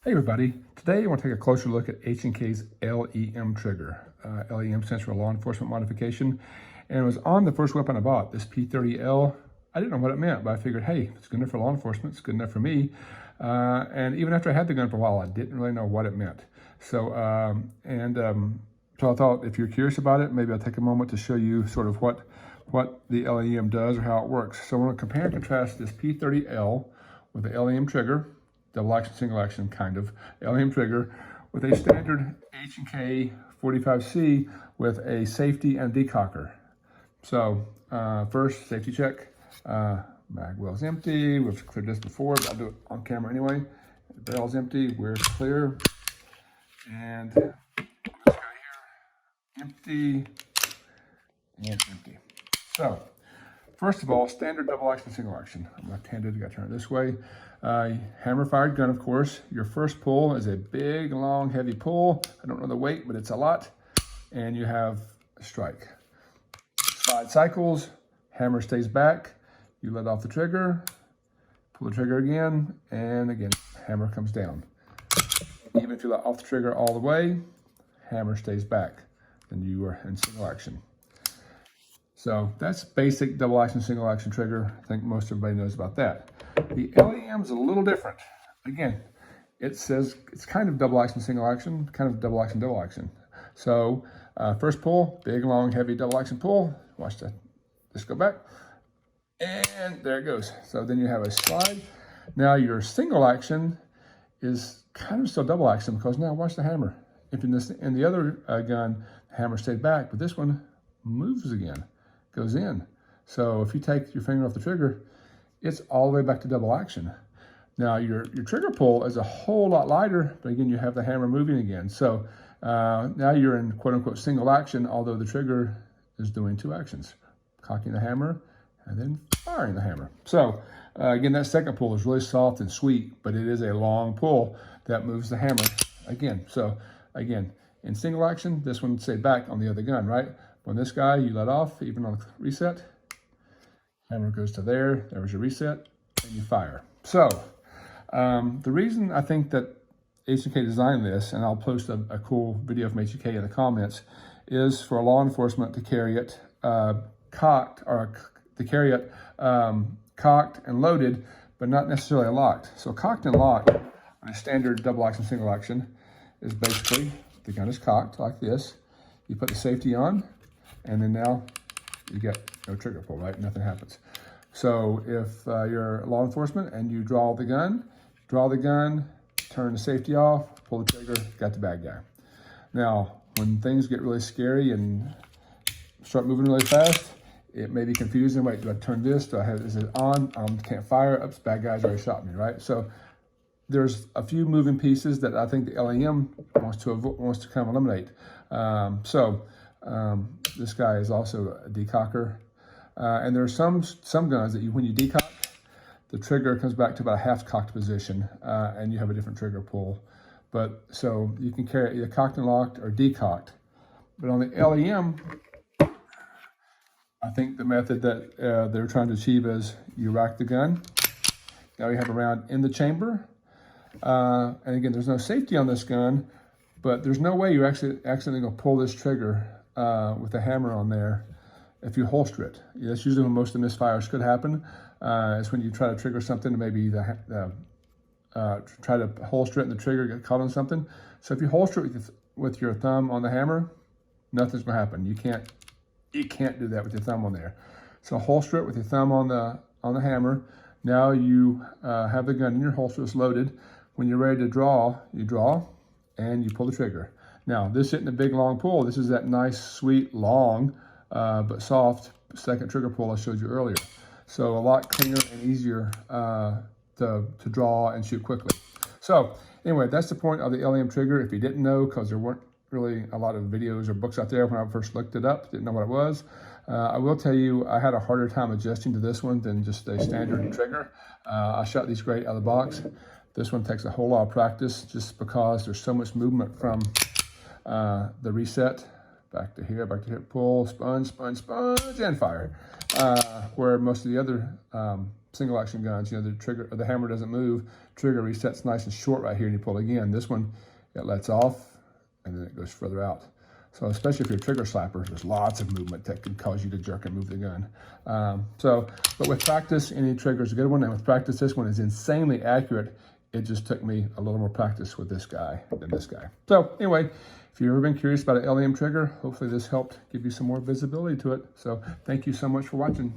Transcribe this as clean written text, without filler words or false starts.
Hey everybody, today I want to take a closer look at H&K's LEM trigger. LEM stands for Law Enforcement Modification, and it was on the first weapon I bought, this P30L. I didn't know what it meant, but I figured, hey, if it's good enough for law enforcement, it's good enough for me. And even after I had the gun for a while, I didn't really know what it meant. So I thought if you're curious about it, maybe I'll take a moment to show you sort of what the LEM does or how it works. So I want to compare and contrast this P30L with the LEM trigger, double action, single action kind of LEM trigger, with a standard H&K 45C with a safety and decocker. So first, safety check. Mag well's empty. We've cleared this before, but I'll do it on camera anyway. The barrel's empty. We're clear. And this guy here, empty and empty. So first of all, standard double action, single action. I'm left-handed, got to turn it this way. Hammer fired gun, of course. Your first pull is a big, long, heavy pull. I don't know the weight, but it's a lot. And you have a strike. Slide cycles, hammer stays back. You let off the trigger, pull the trigger again, and again, hammer comes down. Even if you let off the trigger all the way, hammer stays back. Then you are in single action. So that's basic double action, single action trigger. I think most everybody knows about that. The LEM is a little different. Again, it says it's kind of double action, single action, kind of double action, double action. So first pull, big, long, heavy double action pull. Watch that. Just go back. And there it goes. So then you have a slide. Now your single action is kind of still double action because now watch the hammer. If in the other gun, the hammer stayed back, but this one moves again. Goes in. So if you take your finger off the trigger, it's all the way back to double action. Now your trigger pull is a whole lot lighter, but again, you have the hammer moving again. So now you're in quote unquote single action, although the trigger is doing two actions, cocking the hammer and then firing the hammer. So again, that second pull is really soft and sweet, but it is a long pull that moves the hammer again. So again, in single action, this one stayed back on the other gun, right? On this guy, you let off, even on the reset, hammer goes to there, there was your reset, and you fire. So the reason I think that H&K designed this, and I'll post a cool video from H&K in the comments, is for law enforcement to carry it cocked and loaded, but not necessarily locked. So cocked and locked on a standard double action, single action is basically the gun is cocked like this. You put the safety on, and then now you get no trigger pull, right? Nothing happens. So if you're law enforcement and you draw the gun, turn the safety off, pull the trigger, got the bad guy. Now, when things get really scary and start moving really fast, it may be confusing. Wait, do I turn this? Is it on? Can't fire. Oops, bad guy's already shot me, right? So there's a few moving pieces that I think the LEM wants to kind of eliminate. This guy is also a decocker. And there are some guns that when you decock, the trigger comes back to about a half cocked position, and you have a different trigger pull. But so you can carry it either cocked and locked or decocked. But on the LEM, I think the method that they're trying to achieve is you rack the gun. Now you have a round in the chamber. And again, there's no safety on this gun, but there's no way you're actually accidentally going to pull this trigger with the hammer on there if you holster it. That's usually when most of the misfires could happen. Is when you try to trigger something, maybe try to holster it and the trigger get caught on something. So if you holster it with your thumb on the hammer, nothing's going to happen. You can't do that with your thumb on there. So holster it with your thumb on the hammer. Now you have the gun in your holster, it's loaded. When you're ready to draw, you draw and you pull the trigger. Now, this isn't a big, long pull. This is that nice, sweet, long, but soft second trigger pull I showed you earlier. So a lot cleaner and easier to draw and shoot quickly. So anyway, that's the point of the LEM trigger. If you didn't know, because there weren't really a lot of videos or books out there when I first looked it up, didn't know what it was. I will tell you, I had a harder time adjusting to this one than just a standard trigger. I shot these great out of the box. This one takes a whole lot of practice just because there's so much movement from the reset, back to here, pull, sponge, and fire. Where most of the other single action guns, you know, the trigger, or the hammer doesn't move, trigger resets nice and short right here, and you pull again. This one, it lets off, and then it goes further out. So especially if you're a trigger slapper, there's lots of movement that can cause you to jerk and move the gun. But with practice, any trigger is a good one, and with practice, this one is insanely accurate. It just took me a little more practice with this guy than this guy. So anyway, if you've ever been curious about an LEM trigger, hopefully this helped give you some more visibility to it. So thank you so much for watching.